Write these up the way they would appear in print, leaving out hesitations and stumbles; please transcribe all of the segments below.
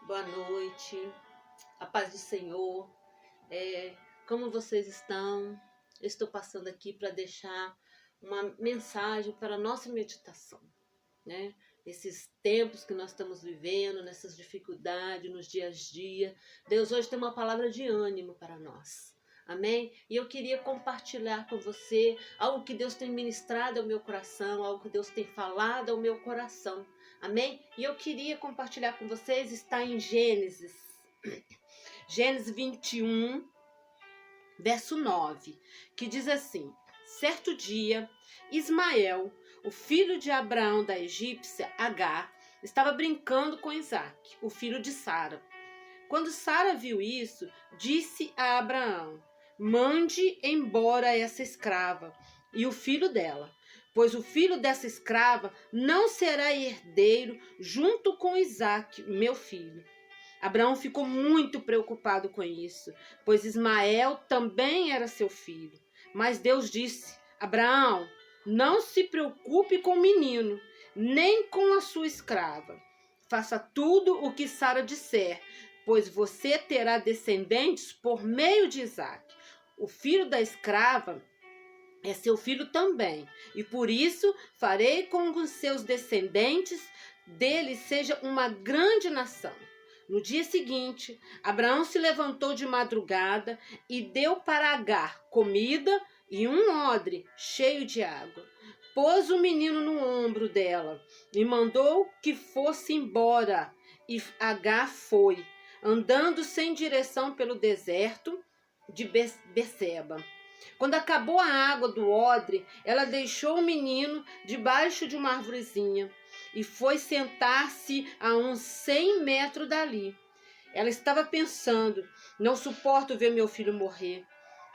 boa noite, a paz do Senhor. Como vocês estão? Eu estou passando aqui para deixar uma mensagem para a nossa meditação, né? Nesses tempos que nós estamos vivendo, nessas dificuldades, nos dias a dia, Deus hoje tem uma palavra de ânimo para nós. Amém? E eu queria compartilhar com você algo que Deus tem ministrado ao meu coração, algo que Deus tem falado ao meu coração. Amém? E eu queria compartilhar com vocês, está em Gênesis 21, verso 9, que diz assim: certo dia, Ismael, o filho de Abraão da egípcia, Agar, estava brincando com Isaque, o filho de Sara. Quando Sara viu isso, disse a Abraão: mande embora essa escrava e o filho dela, pois o filho dessa escrava não será herdeiro junto com Isaque, meu filho. Abraão ficou muito preocupado com isso, pois Ismael também era seu filho. Mas Deus disse: Abraão, não se preocupe com o menino, nem com a sua escrava. Faça tudo o que Sara disser, pois você terá descendentes por meio de Isaque. O filho da escrava é seu filho também, e por isso farei com que os seus descendentes dele seja uma grande nação. No dia seguinte, Abraão se levantou de madrugada e deu para Agar comida e um odre cheio de água. Pôs o menino no ombro dela e mandou que fosse embora. E Agar foi, andando sem direção pelo deserto de Beceba. Quando acabou a água do odre, ela deixou o menino debaixo de uma arvorezinha e foi sentar-se a uns 100 metros dali. Ela estava pensando: não suporto ver meu filho morrer.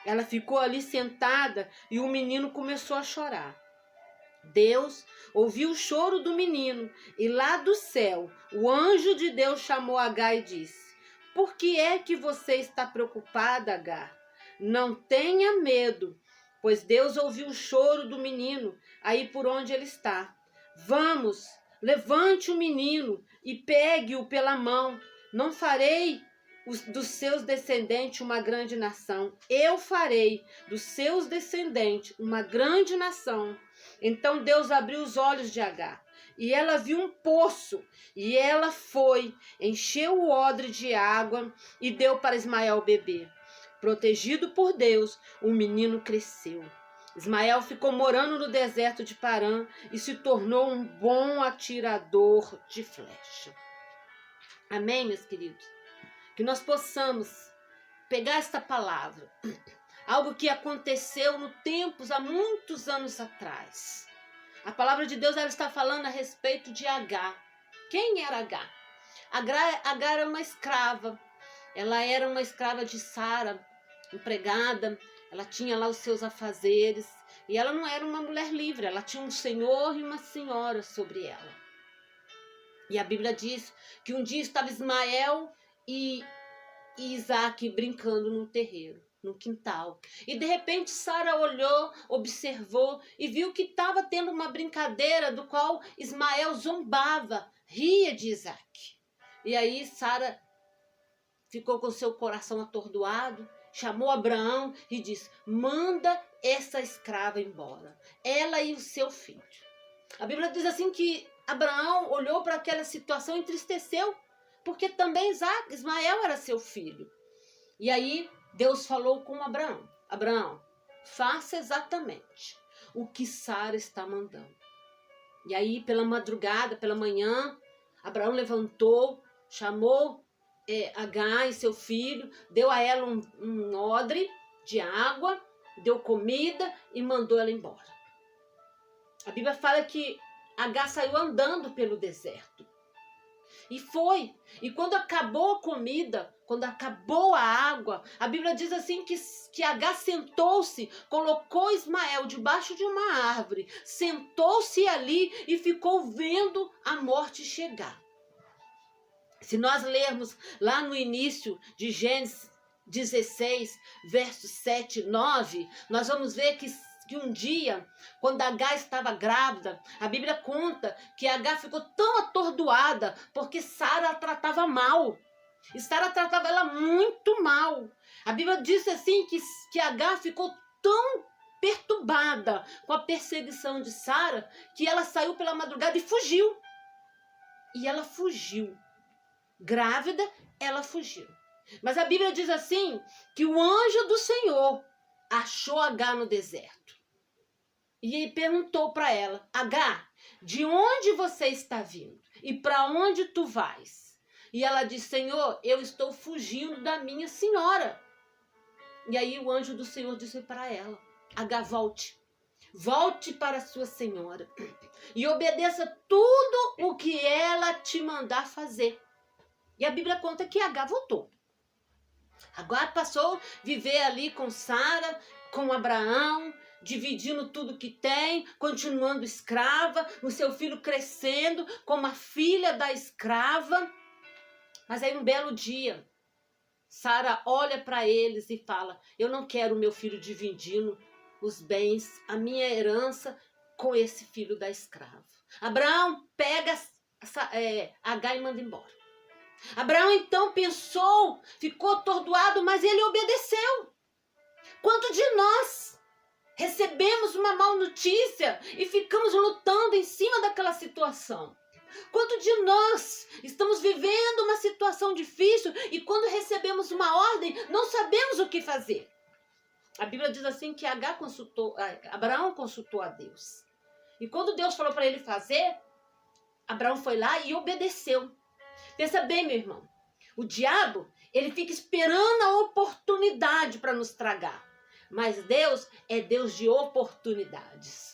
Ela ficou ali sentada e o menino começou a chorar. Deus ouviu o choro do menino e lá do céu o anjo de Deus chamou Agar e disse: por que é que você está preocupada, Agar? Não tenha medo, pois Deus ouviu o choro do menino aí por onde ele está. Vamos, levante o menino e pegue-o pela mão. Não farei dos seus descendentes uma grande nação. Eu farei dos seus descendentes uma grande nação. Então Deus abriu os olhos de Agar e ela viu um poço, e ela foi, encheu o odre de água e deu para Ismael beber. Protegido por Deus, o menino cresceu. Ismael ficou morando no deserto de Parã e se tornou um bom atirador de flecha. Amém, meus queridos? Que nós possamos pegar esta palavra, algo que aconteceu no tempos, há muitos anos atrás. A palavra de Deus, ela está falando a respeito de Agar. Quem era Agar? Agar era uma escrava. Ela era uma escrava de Sara, empregada. Ela tinha lá os seus afazeres. E ela não era uma mulher livre. Ela tinha um senhor e uma senhora sobre ela. E a Bíblia diz que um dia estava Ismael e Isaque brincando no terreiro, no quintal. E de repente Sara olhou, observou e viu que estava tendo uma brincadeira do qual Ismael zombava, ria de Isaque. E aí Sara ficou com seu coração atordoado, chamou Abraão e disse: manda essa escrava embora, ela e o seu filho. A Bíblia diz assim que Abraão olhou para aquela situação e entristeceu, porque também Ismael era seu filho. E aí Deus falou com Abraão: Abraão, faça exatamente o que Sara está mandando. E aí pela madrugada, pela manhã, Abraão levantou, chamou Agar e seu filho, deu a ela um odre de água, deu comida e mandou ela embora. A Bíblia fala que Agar saiu andando pelo deserto. E foi. E quando acabou a comida, quando acabou a água, a Bíblia diz assim que Agar sentou-se, colocou Ismael debaixo de uma árvore, sentou-se ali e ficou vendo a morte chegar. Se nós lermos lá no início de Gênesis 16, versos 7 e 9, nós vamos ver que que um dia, quando Agar estava grávida, a Bíblia conta que Agar ficou tão atordoada porque Sara a tratava mal. E Sara tratava ela muito mal. A Bíblia diz assim que Agar ficou tão perturbada com a perseguição de Sara que ela saiu pela madrugada e fugiu. E ela fugiu. Grávida, ela fugiu. Mas a Bíblia diz assim que o anjo do Senhor achou Agar no deserto. E ele perguntou para ela: Agar, de onde você está vindo? E para onde tu vais? E ela disse: Senhor, eu estou fugindo da minha senhora. E aí o anjo do Senhor disse para ela: Agar, volte. Volte para a sua senhora e obedeça tudo o que ela te mandar fazer. E a Bíblia conta que Agar voltou. Agar passou a viver ali com Sara, com Abraão, dividindo tudo que tem, continuando escrava, o seu filho crescendo como a filha da escrava. Mas aí um belo dia, Sara olha para eles e fala: eu não quero o meu filho dividindo os bens, a minha herança com esse filho da escrava. Abraão pega Agar e manda embora. Abraão então pensou, ficou atordoado, mas ele obedeceu. Quanto de nós recebemos uma má notícia e ficamos lutando em cima daquela situação? Quanto de nós estamos vivendo uma situação difícil e quando recebemos uma ordem, não sabemos o que fazer? A Bíblia diz assim que Abraão consultou a Deus. E quando Deus falou para ele fazer, Abraão foi lá e obedeceu. Pensa bem, meu irmão. O diabo, ele fica esperando a oportunidade para nos tragar. Mas Deus é Deus de oportunidades.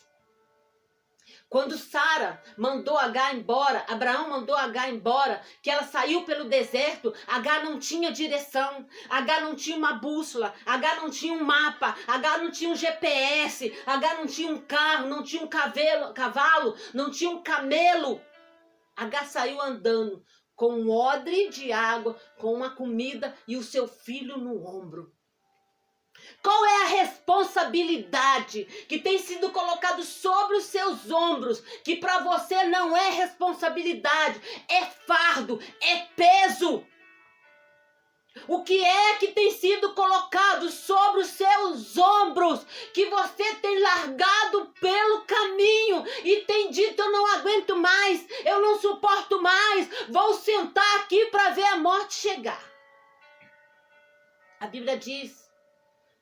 Quando Sara mandou Agar embora, Abraão mandou Agar embora, que ela saiu pelo deserto, Agar não tinha direção, Agar não tinha uma bússola, Agar não tinha um mapa, Agar não tinha um GPS, Agar não tinha um carro, não tinha um cavalo, não tinha um camelo. Agar saiu andando com um odre de água, com uma comida e o seu filho no ombro. Qual é a responsabilidade que tem sido colocado sobre os seus ombros, que para você não é responsabilidade, é fardo, é peso? O que é que tem sido colocado sobre os seus ombros, que você tem largado pelo caminho e tem dito: eu não aguento mais, eu não suporto mais, vou sentar aqui para ver a morte chegar? A Bíblia diz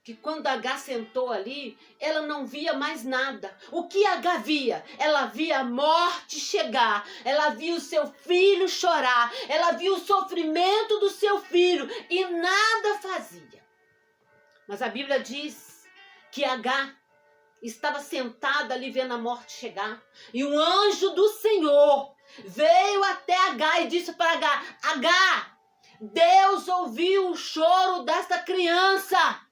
que quando Agar sentou ali, ela não via mais nada. O que Agar via? Ela via a morte chegar, ela via o seu filho chorar, ela via o sofrimento do seu filho e nada fazia. Mas a Bíblia diz que Agar estava sentada ali vendo a morte chegar e um anjo do Senhor veio até Agar e disse para Agar: Agar, Deus ouviu o choro desta criança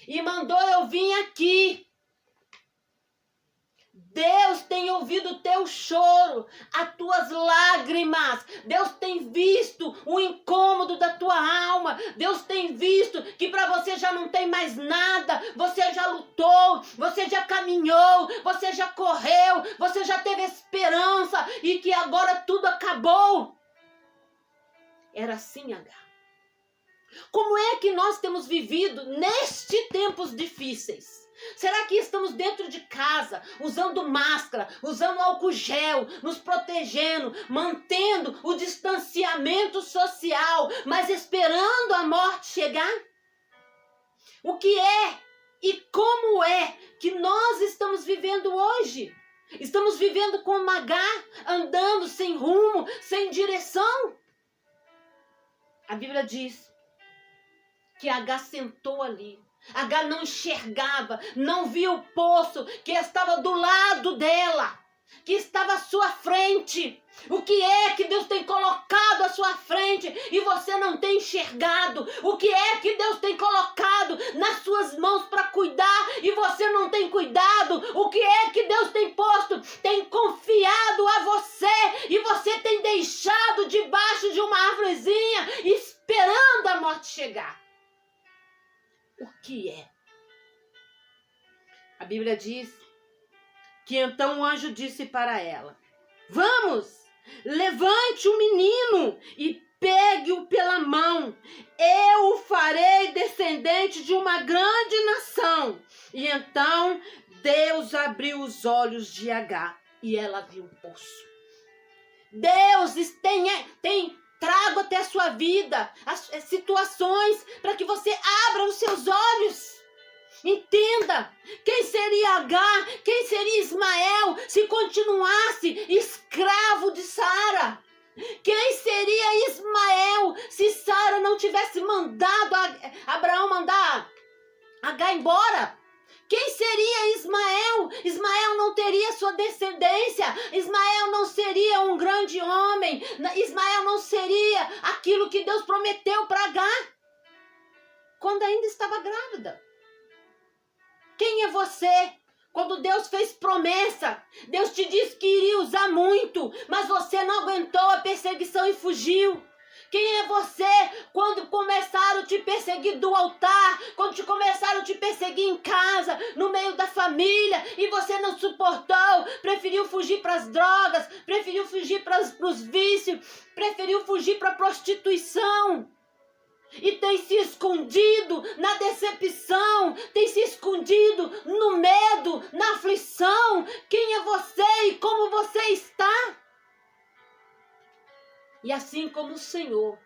e mandou eu vir aqui. Deus tem ouvido o teu choro, as tuas lágrimas. Deus tem visto o incômodo da tua alma. Deus tem visto que para você já não tem mais nada. Você já lutou, você já caminhou, você já correu, você já teve esperança e que agora tudo acabou. Era assim, Agar. Como é que nós temos vivido nestes tempos difíceis? Será que estamos dentro de casa, usando máscara, usando álcool gel, nos protegendo, mantendo o distanciamento social, mas esperando a morte chegar? O que é e como é que nós estamos vivendo hoje? Estamos vivendo como Agar, andando sem rumo, sem direção? A Bíblia diz que Agar sentou ali. Agar não enxergava, não via o poço que estava do lado dela, que estava à sua frente. O que é que Deus tem colocado à sua frente e você não tem enxergado? O que é que Deus tem colocado nas suas mãos para cuidar e você não tem cuidado? O que é que Deus tem posto, tem confiado a você e você tem deixado debaixo de uma árvorezinha esperando a morte chegar? O que é? A Bíblia diz que então o anjo disse para ela: vamos, levante o menino e pegue-o pela mão. Eu o farei descendente de uma grande nação. E então Deus abriu os olhos de Agar e ela viu um poço. Deus tem trago até a sua vida as situações para que você abra os seus olhos. Entenda, quem seria Agar, quem seria Ismael se continuasse escravo de Sara? Quem seria Ismael se Sara não tivesse mandado Abraão mandar Agar embora? Quem seria Ismael? Ismael não teria sua descendência. Ismael não seria um grande homem. Ismael não seria aquilo que Deus prometeu para Agar quando ainda estava grávida. Quem é você? Quando Deus fez promessa, Deus te disse que iria usar muito, mas você não aguentou a perseguição e fugiu. Quem é você quando começaram a te perseguir do altar, quando te começaram a te perseguir em casa, no meio da família, e você não suportou, preferiu fugir para as drogas, preferiu fugir para os vícios, preferiu fugir para a prostituição? E tem se escondido na decepção, tem se escondido no medo, na aflição. Quem é você e como você está? E assim como o Senhor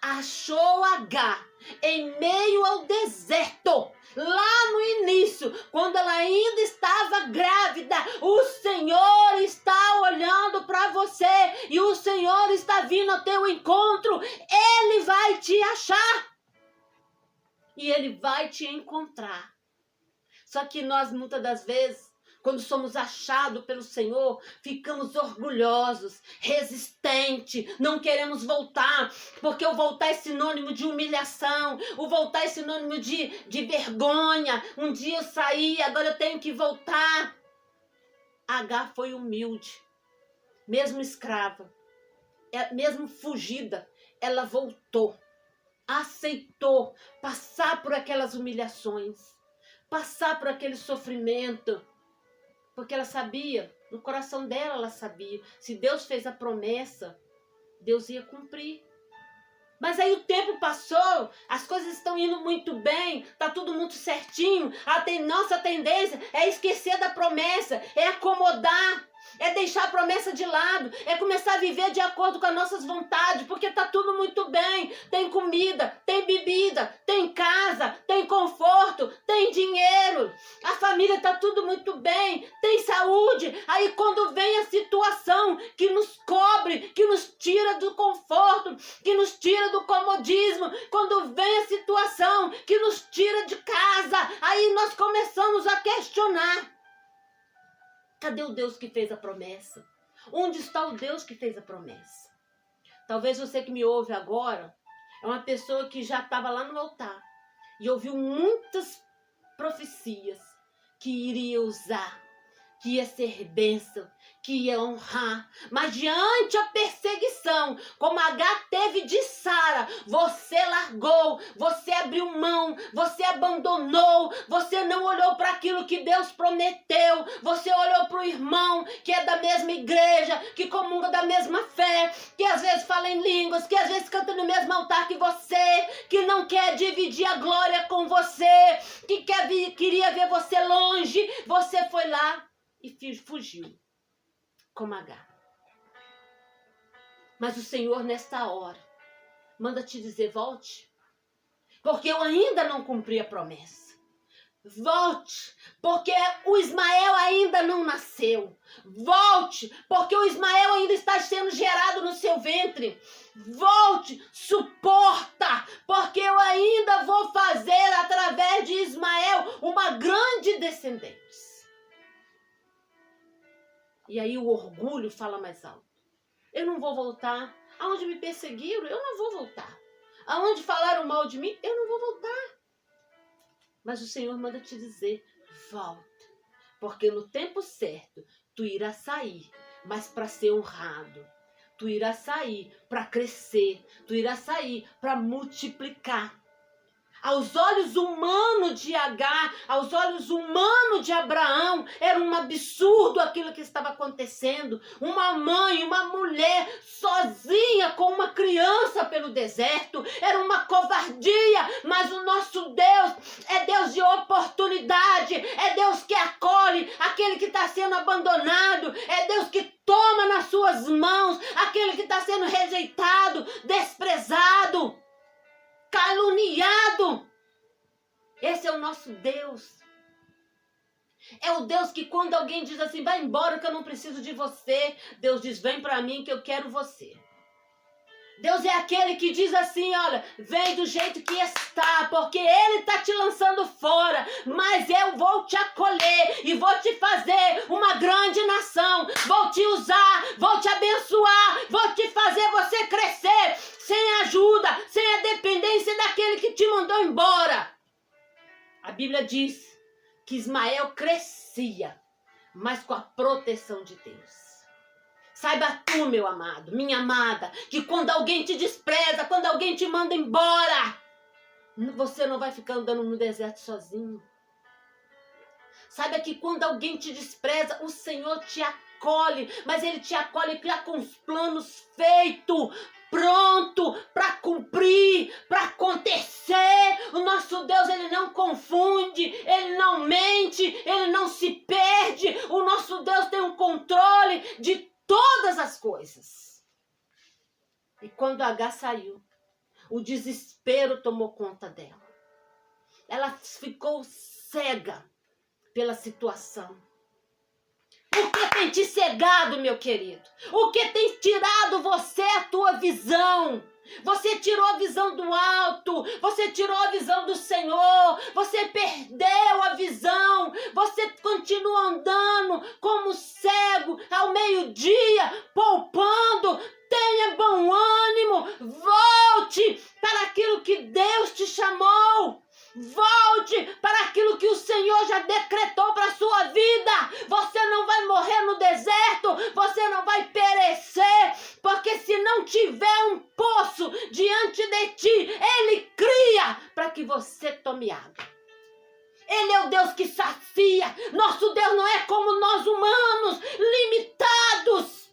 achou Agar em meio ao deserto, lá no início, quando ela ainda estava grávida, o Senhor está olhando para você e o Senhor está vindo ao teu encontro. Ele vai te achar e Ele vai te encontrar. Só que nós, muitas das vezes, quando somos achados pelo Senhor, ficamos orgulhosos, resistentes, não queremos voltar, porque o voltar é sinônimo de humilhação, o voltar é sinônimo de vergonha. Um dia eu saí, agora eu tenho que voltar. Agar foi humilde, mesmo escrava, mesmo fugida, ela voltou, aceitou passar por aquelas humilhações, passar por aquele sofrimento, porque ela sabia, no coração dela ela sabia, se Deus fez a promessa, Deus ia cumprir. Mas aí o tempo passou, as coisas estão indo muito bem, está tudo muito certinho. Nossa tendência é esquecer da promessa, é acomodar, é deixar a promessa de lado, é começar a viver de acordo com as nossas vontades, porque está tudo muito bem. Tem comida, tem bebida, tem casa, tem conforto, tem dinheiro, a família está tudo muito bem, tem saúde. Aí quando vem a situação que nos cobre, que nos tira do conforto, que nos tira do comodismo, quando vem a situação que nos tira de casa, aí nós começamos a questionar: cadê o Deus que fez a promessa? Onde está o Deus que fez a promessa? Talvez você que me ouve agora é uma pessoa que já estava lá no altar e ouviu muitas profecias que iria usar, que ia ser bênção, que ia honrar. Mas diante a perseguição, como Agar teve de Sara, você largou, você abriu mão, você abandonou, você não olhou para aquilo que Deus prometeu, você olhou para o irmão que é da mesma igreja, que comunga da mesma fé, que às vezes fala em línguas, que às vezes canta no mesmo altar que você, que não quer dividir a glória com você, que queria ver você longe. Você foi lá e fugiu, como Agar. Mas o Senhor, nesta hora, manda te dizer: volte, porque eu ainda não cumpri a promessa. Volte, porque o Ismael ainda não nasceu. Volte, porque o Ismael ainda está sendo gerado no seu ventre. Volte, suporta, porque eu ainda vou fazer através de Ismael uma grande descendência. E aí o orgulho fala mais alto: eu não vou voltar. Aonde me perseguiram, eu não vou voltar. Aonde falaram mal de mim, eu não vou voltar. Mas o Senhor manda te dizer: volta, porque no tempo certo tu irás sair, mas para ser honrado. Tu irás sair para crescer, tu irás sair para multiplicar. Aos olhos humanos de Agar, aos olhos humanos de Abraão, era um absurdo aquilo que estava acontecendo. Uma mãe, uma mulher sozinha com uma criança pelo deserto, era uma covardia, mas o nosso Deus é Deus de oportunidade, é Deus que acolhe aquele que está sendo abandonado, é Deus que toma nas suas mãos aquele que está sendo rejeitado, desprezado, caluniado. Esse é o nosso Deus. É o Deus que quando alguém diz assim, vai embora que eu não preciso de você, Deus diz, vem para mim que eu quero você. Deus é aquele que diz assim, olha, vem do jeito que está, porque Ele está te lançando fora, mas eu vou te acolher e vou te fazer uma grande nação, vou te usar, vou te abençoar, vou te fazer você crescer, sem ajuda, sem a dependência daquele que te mandou embora. A Bíblia diz que Ismael crescia, mas com a proteção de Deus. Saiba tu, meu amado, minha amada, que quando alguém te despreza, quando alguém te manda embora, você não vai ficar andando no deserto sozinho. Saiba que quando alguém te despreza, o Senhor te acolhe, mas Ele te acolhe já com os planos feitos, pronto para cumprir, para acontecer. O nosso Deus, Ele não confunde, Ele não mente, Ele não se perde. O nosso Deus tem um controle de todas as coisas. E quando Agar saiu, o desespero tomou conta dela. Ela ficou cega pela situação. O que tem te cegado, meu querido? O que tem tirado você a tua visão? Você tirou a visão do alto, você tirou a visão do Senhor, você perdeu a visão, você continua andando como cego ao meio-dia, poupando. Tenha bom ânimo, volte para aquilo que Deus te chamou. Volte para aquilo que o Senhor já decretou para a sua vida. Você não vai morrer no deserto, você não vai perecer, porque se não tiver um poço diante de ti, Ele cria para que você tome água. Ele é o Deus que sacia. Nosso Deus não é como nós humanos, limitados.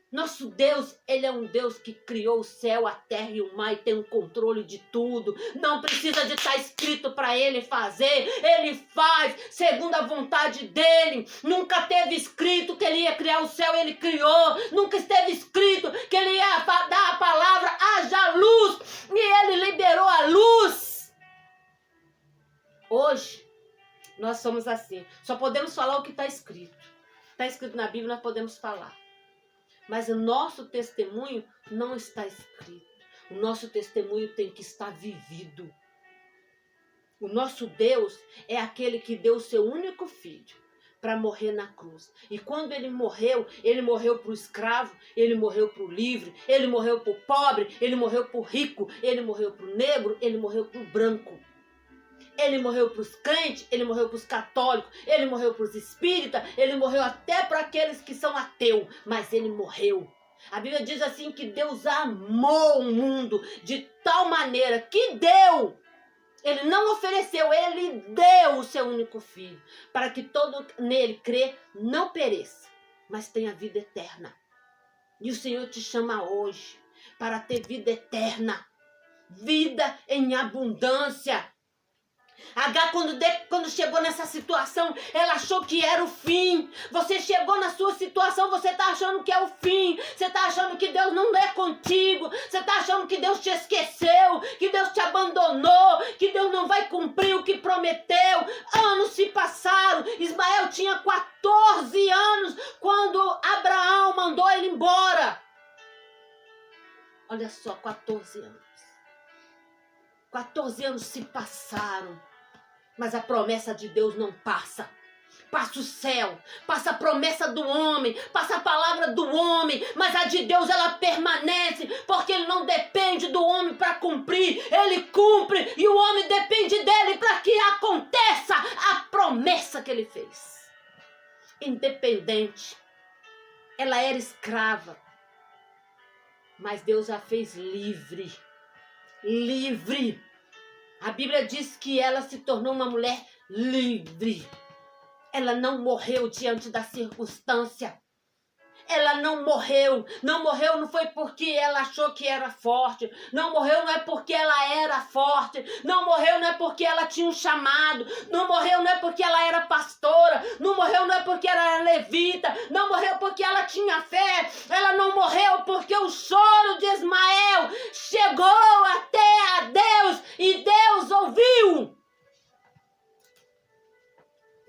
Nosso Deus, Ele é um Deus que criou o céu, a terra e o mar e tem um controle de tudo. Não precisa de estar escrito para Ele fazer. Ele faz segundo a vontade dEle. Nunca teve escrito que Ele ia criar o céu, Ele criou. Nunca esteve escrito que Ele ia dar a palavra, haja luz, e Ele liberou a luz. Hoje, nós somos assim. Só podemos falar o que está escrito. Está escrito na Bíblia, nós podemos falar. Mas o nosso testemunho não está escrito. O nosso testemunho tem que estar vivido. O nosso Deus é aquele que deu o seu único filho para morrer na cruz. E quando Ele morreu para o escravo, Ele morreu para o livre, Ele morreu para o pobre, Ele morreu para o rico, Ele morreu para o negro, Ele morreu para o branco. Ele morreu para os crentes, Ele morreu para os católicos, Ele morreu para os espíritas, Ele morreu até para aqueles que são ateus, mas Ele morreu. A Bíblia diz assim que Deus amou o mundo de tal maneira que deu. Ele não ofereceu, Ele deu o seu único filho, para que todo nele crê não pereça, mas tenha vida eterna. E o Senhor te chama hoje para ter vida eterna, vida em abundância. Agar, quando chegou nessa situação, ela achou que era o fim. Você chegou na sua situação, você está achando que é o fim. Você está achando que Deus não é contigo. Você está achando que Deus te esqueceu, que Deus te abandonou, que Deus não vai cumprir o que prometeu. Anos se passaram. Ismael tinha 14 anos quando Abraão mandou ele embora. Olha só, 14 anos. 14 anos se passaram. Mas a promessa de Deus não passa. Passa o céu, passa a promessa do homem, passa a palavra do homem, mas a de Deus ela permanece, porque Ele não depende do homem para cumprir, Ele cumpre e o homem depende dele para que aconteça a promessa que Ele fez. Independente, ela era escrava, mas Deus a fez livre, livre. A Bíblia diz que ela se tornou uma mulher livre. Ela não morreu diante da circunstância. Ela não morreu. Não morreu não foi porque ela achou que era forte. Não morreu não é porque ela era forte. Não morreu não é porque ela tinha um chamado. Não morreu não é porque ela era pastora. Não morreu não é porque ela era levita. Não morreu porque ela tinha fé. Ela não morreu porque o choro de Ismael chegou até a Deus e Deus ouviu.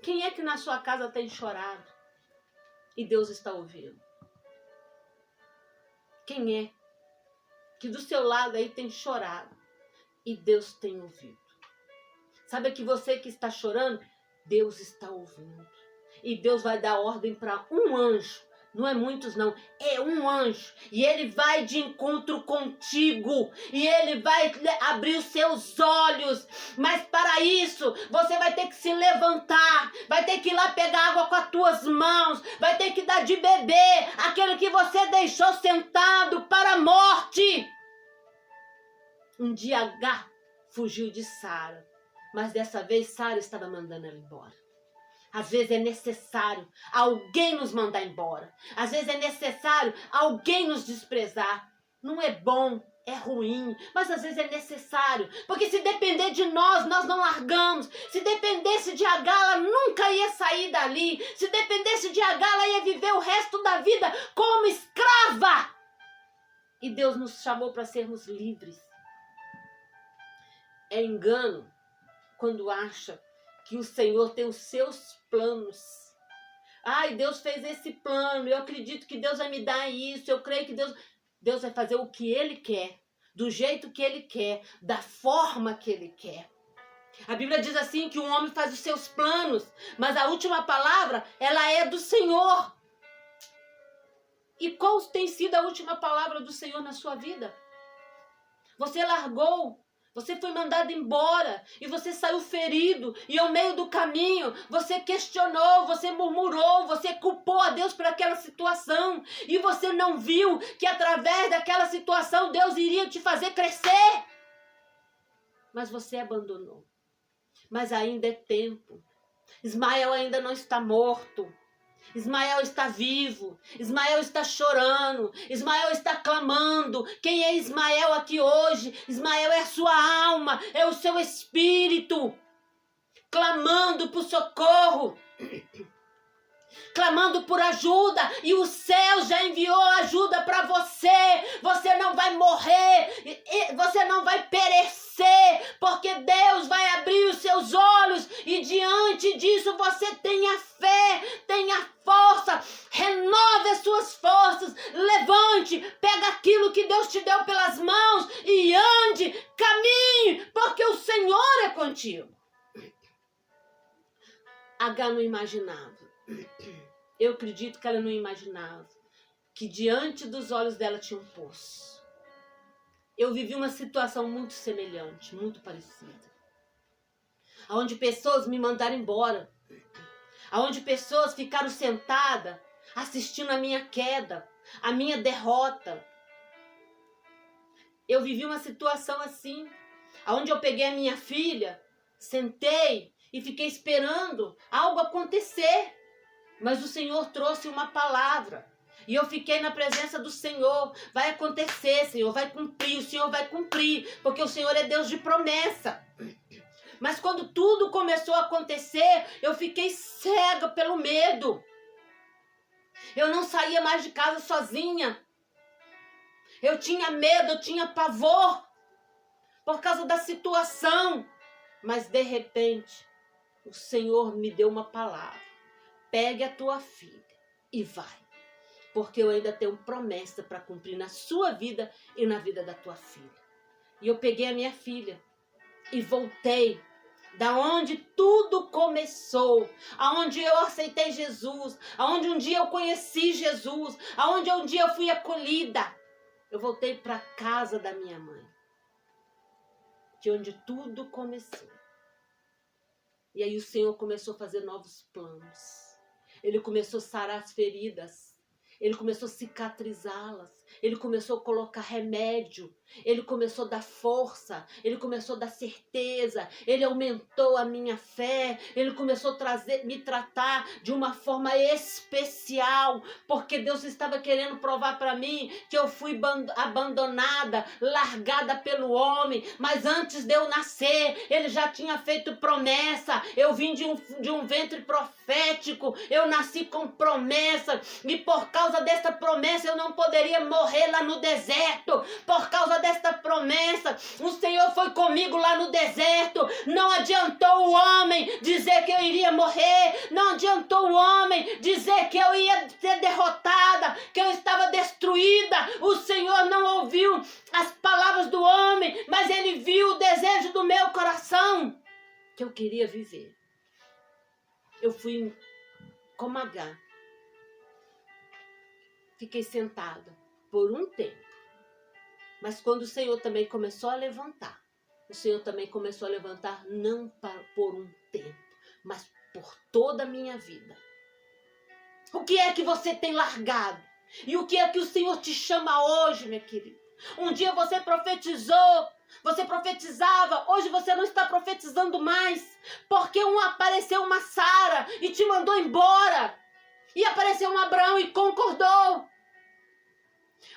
Quem é que na sua casa tem chorado e Deus está ouvindo? Quem é que do seu lado aí tem chorado e Deus tem ouvido? Sabe que você que está chorando, Deus está ouvindo. E Deus vai dar ordem para um anjo. Não é muitos não, é um anjo. E ele vai de encontro contigo. E ele vai abrir os seus olhos. Mas para isso, você vai ter que se levantar. Vai ter que ir lá pegar água com as tuas mãos. Vai ter que dar de beber aquele que você deixou sentado para a morte. Um dia Agar fugiu de Sara. Mas dessa vez Sara estava mandando ela embora. Às vezes é necessário alguém nos mandar embora. Às vezes é necessário alguém nos desprezar. Não é bom, é ruim, mas às vezes é necessário. Porque se depender de nós, nós não largamos. Se dependesse de Agar, ela nunca ia sair dali. Se dependesse de Agar, ela ia viver o resto da vida como escrava. E Deus nos chamou para sermos livres. É engano quando acha que o Senhor tem os seus planos. Ai, Deus fez esse plano, eu acredito que Deus vai me dar isso, eu creio que Deus vai fazer o que Ele quer, do jeito que Ele quer, da forma que Ele quer. A Bíblia diz assim que o homem faz os seus planos, mas a última palavra, ela é do Senhor. E qual tem sido a última palavra do Senhor na sua vida? Você largou. Você foi mandado embora e você saiu ferido e ao meio do caminho você questionou, você murmurou, você culpou a Deus por aquela situação e você não viu que através daquela situação Deus iria te fazer crescer. Mas você abandonou. Mas ainda é tempo. Ismael ainda não está morto. Ismael está vivo, Ismael está chorando, Ismael está clamando. Quem é Ismael aqui hoje? Ismael é a sua alma, é o seu espírito, clamando por socorro, clamando por ajuda, e o céu já enviou ajuda para você. Você não vai morrer, você não vai perecer, porque Deus vai abrir os seus olhos e diante disso você tenha fé, tenha força, renove as suas forças, levante, pega aquilo que Deus te deu pelas mãos e ande, caminhe, porque o Senhor é contigo. Agar não imaginava. Eu acredito que ela não imaginava que diante dos olhos dela tinha um poço. Eu vivi uma situação muito semelhante, muito parecida. Onde pessoas me mandaram embora. Onde pessoas ficaram sentadas assistindo a minha queda, a minha derrota. Eu vivi uma situação assim, onde eu peguei a minha filha, sentei e fiquei esperando algo acontecer. Mas o Senhor trouxe uma palavra. E eu fiquei na presença do Senhor. Vai acontecer, Senhor, vai cumprir, o Senhor vai cumprir. Porque o Senhor é Deus de promessa. Mas quando tudo começou a acontecer, eu fiquei cega pelo medo. Eu não saía mais de casa sozinha. Eu tinha medo, eu tinha pavor. Por causa da situação. Mas de repente, o Senhor me deu uma palavra. Pegue a tua filha e vai. Porque eu ainda tenho promessa para cumprir na sua vida e na vida da tua filha. E eu peguei a minha filha e voltei da onde tudo começou, aonde eu aceitei Jesus, aonde um dia eu conheci Jesus, aonde um dia eu fui acolhida. Eu voltei para a casa da minha mãe, de onde tudo começou. E aí o Senhor começou a fazer novos planos. Ele começou a sarar as feridas. Ele começou a cicatrizá-las. Ele começou a colocar remédio Ele começou a dar força, ele começou a dar certeza, ele aumentou a minha fé, ele começou a me tratar de uma forma especial, porque Deus estava querendo provar para mim que eu fui abandonada, largada pelo homem, mas antes de eu nascer, ele já tinha feito promessa. Eu vim de um ventre profético, eu nasci com promessa, e por causa dessa promessa eu não poderia morrer lá no deserto. Por causa desta promessa, o Senhor foi comigo lá no deserto. Não adiantou o homem dizer que eu iria morrer, não adiantou o homem dizer que eu ia ser derrotada, que eu estava destruída. O Senhor não ouviu as palavras do homem, mas ele viu o desejo do meu coração, que eu queria viver. Eu fui como Agar, fiquei sentada por um tempo. Mas quando o Senhor também começou a levantar, o Senhor também começou a levantar não por um tempo, mas por toda a minha vida. O que é que você tem largado? E o que é que o Senhor te chama hoje, minha querida? Um dia você profetizou, você profetizava, hoje você não está profetizando mais, porque apareceu uma Sara e te mandou embora, e apareceu um Abraão e concordou.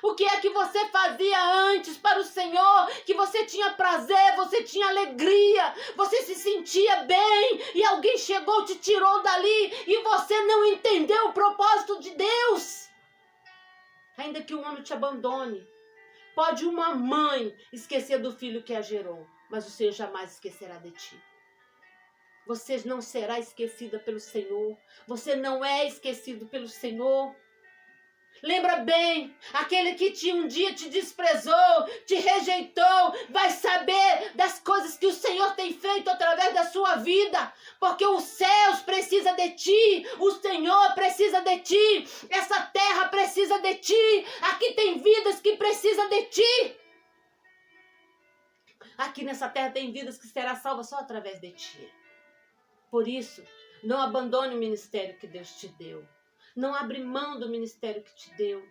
O que é que você fazia antes para o Senhor? Que você tinha prazer, você tinha alegria, você se sentia bem e alguém chegou, te tirou dali e você não entendeu o propósito de Deus. Ainda que o homem te abandone, pode uma mãe esquecer do filho que a gerou, mas o Senhor jamais esquecerá de ti. Você não será esquecida pelo Senhor, você não é esquecido pelo Senhor. Lembra bem, aquele que um dia te desprezou, te rejeitou, vai saber das coisas que o Senhor tem feito através da sua vida, porque os céus precisam de ti, o Senhor precisa de ti, essa terra precisa de ti, aqui tem vidas que precisam de ti. Aqui nessa terra tem vidas que serão salvas só através de ti. Por isso, não abandone o ministério que Deus te deu. Não abre mão do ministério que te deu.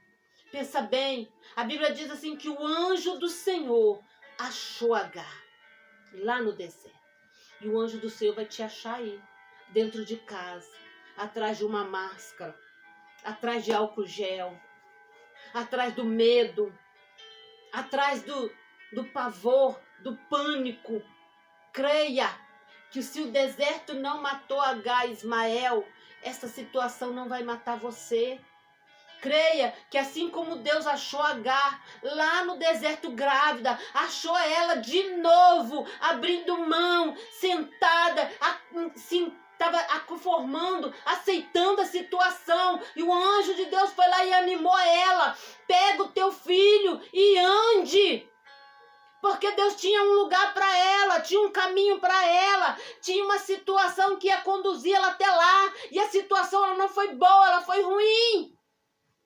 Pensa bem, a Bíblia diz assim que o anjo do Senhor achou Agar lá no deserto. E o anjo do Senhor vai te achar aí, dentro de casa, atrás de uma máscara, atrás de álcool gel, atrás do medo, atrás do pavor, do pânico. Creia que se o deserto não matou Agar e Ismael, essa situação não vai matar você. Creia que assim como Deus achou Agar lá no deserto grávida, achou ela de novo, abrindo mão, sentada, estava conformando, aceitando a situação. E o anjo de Deus foi lá e animou ela. Pega o teu filho e ande. Porque Deus tinha um lugar para ela, tinha um caminho para ela, tinha uma situação que ia conduzir ela até lá. E a situação ela não foi boa, ela foi ruim.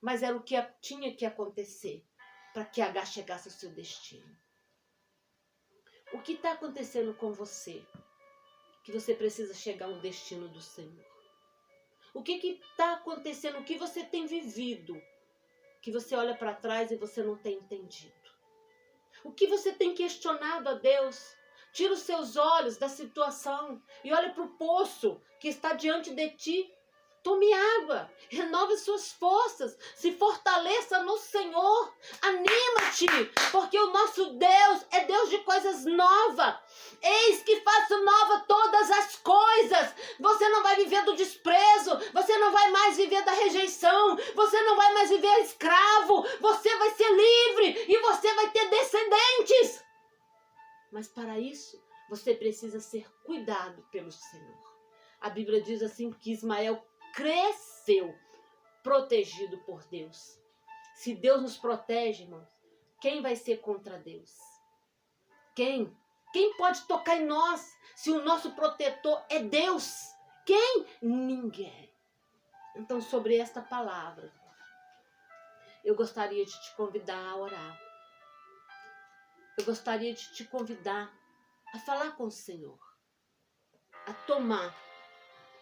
Mas era o que tinha que acontecer para que Agar chegasse ao seu destino. O que está acontecendo com você? Que você precisa chegar ao destino do Senhor. O que está acontecendo? O que você tem vivido? Que você olha para trás e você não tem entendido. O que você tem questionado a Deus? Tira os seus olhos da situação e olha para o poço que está diante de ti. Tome água, renove suas forças, se fortaleça no Senhor, anima-te, porque o nosso Deus é Deus de coisas novas. Eis que faço nova todas as coisas. Você não vai viver do desprezo, você não vai mais viver da rejeição, você não vai mais viver escravo, você vai ser livre e você vai ter descendentes. Mas para isso, você precisa ser cuidado pelo Senhor. A Bíblia diz assim que Ismael cresceu, protegido por Deus. Se Deus nos protege, irmãos, quem vai ser contra Deus? Quem? Quem pode tocar em nós se o nosso protetor é Deus? Quem? Ninguém. Então, sobre esta palavra, eu gostaria de te convidar a orar. Eu gostaria de te convidar a falar com o Senhor, a tomar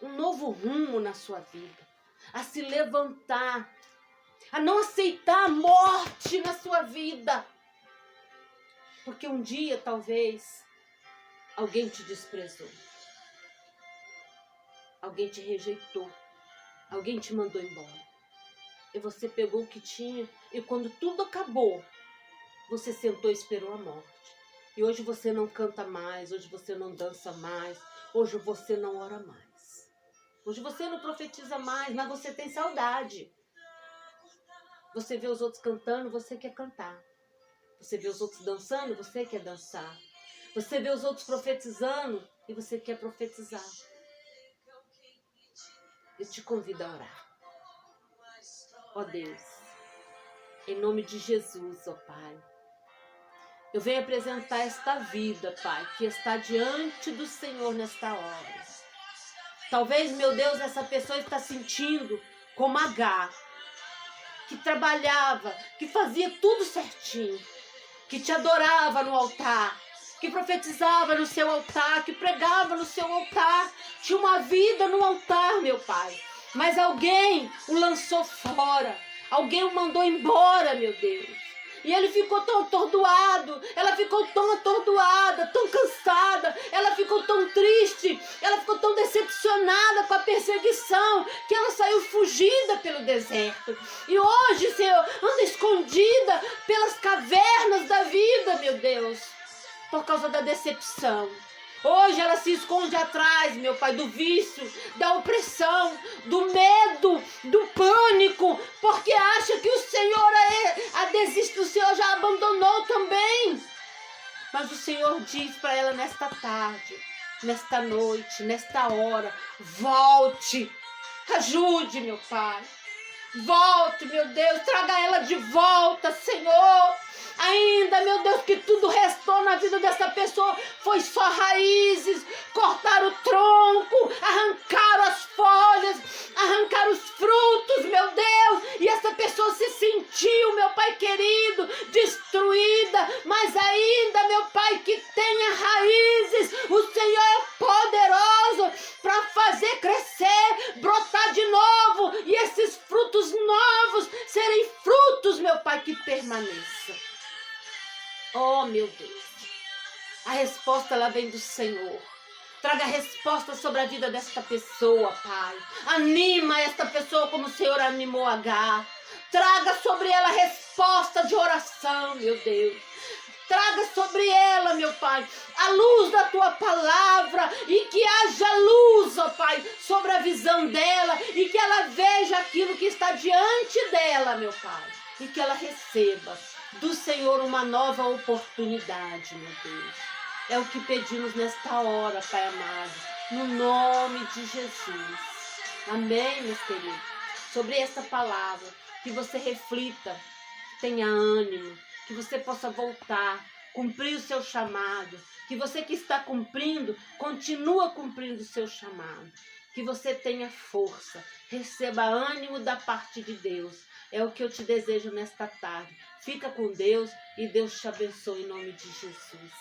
um novo rumo na sua vida, a se levantar, a não aceitar a morte na sua vida. Porque um dia, talvez, alguém te desprezou. Alguém te rejeitou. Alguém te mandou embora. E você pegou o que tinha e quando tudo acabou, você sentou e esperou a morte. E hoje você não canta mais, hoje você não dança mais, hoje você não ora mais. Hoje você não profetiza mais, mas você tem saudade. Você vê os outros cantando, você quer cantar. Você vê os outros dançando, você quer dançar. Você vê os outros profetizando e você quer profetizar. Eu te convido a orar. Ó Deus, em nome de Jesus, ó Pai, eu venho apresentar esta vida, Pai, que está diante do Senhor nesta hora. Talvez, meu Deus, essa pessoa está sentindo como Agar, que trabalhava, que fazia tudo certinho, que te adorava no altar, que profetizava no seu altar, que pregava no seu altar, tinha uma vida no altar, meu Pai. Mas alguém o lançou fora, alguém o mandou embora, meu Deus. E ele ficou tão atordoado, ela ficou tão atordoada, tão cansada, ela ficou tão triste, ela ficou tão decepcionada com a perseguição, que ela saiu fugida pelo deserto. E hoje, Senhor, anda escondida pelas cavernas da vida, meu Deus, por causa da decepção. Hoje ela se esconde atrás, meu Pai, do vício, da opressão, do medo, do pânico, porque acha que o Senhor a desiste, o Senhor já abandonou também. Mas o Senhor diz para ela nesta tarde, nesta noite, nesta hora, volte, ajude, meu Pai. Volte, meu Deus, traga ela de volta, Senhor. Ainda, meu Deus, que tudo restou na vida dessa pessoa foi só raízes, cortaram o tronco, arrancaram as folhas, arrancaram os frutos, meu Deus, e essa pessoa se sentiu, meu Pai querido, destruída, mas ainda, meu Pai, que tenha raízes, o Senhor é poderoso para fazer crescer, brotar de novo, e esses frutos novos serem frutos, meu Pai, que permaneçam. Oh, meu Deus, a resposta ela vem do Senhor. Traga resposta sobre a vida desta pessoa, Pai. Anima esta pessoa como o Senhor animou Agar. Traga sobre ela resposta de oração, meu Deus. Traga sobre ela, meu Pai, a luz da Tua palavra e que haja luz, ó Pai, sobre a visão dela e que ela veja aquilo que está diante dela, meu Pai, e que ela receba do Senhor uma nova oportunidade, meu Deus. É o que pedimos nesta hora, Pai amado, no nome de Jesus. Amém, meus queridos? Sobre esta palavra, que você reflita, tenha ânimo, que você possa voltar, cumprir o seu chamado, que você que está cumprindo, continua cumprindo o seu chamado, que você tenha força, receba ânimo da parte de Deus. É o que eu te desejo nesta tarde. Fica com Deus e Deus te abençoe em nome de Jesus.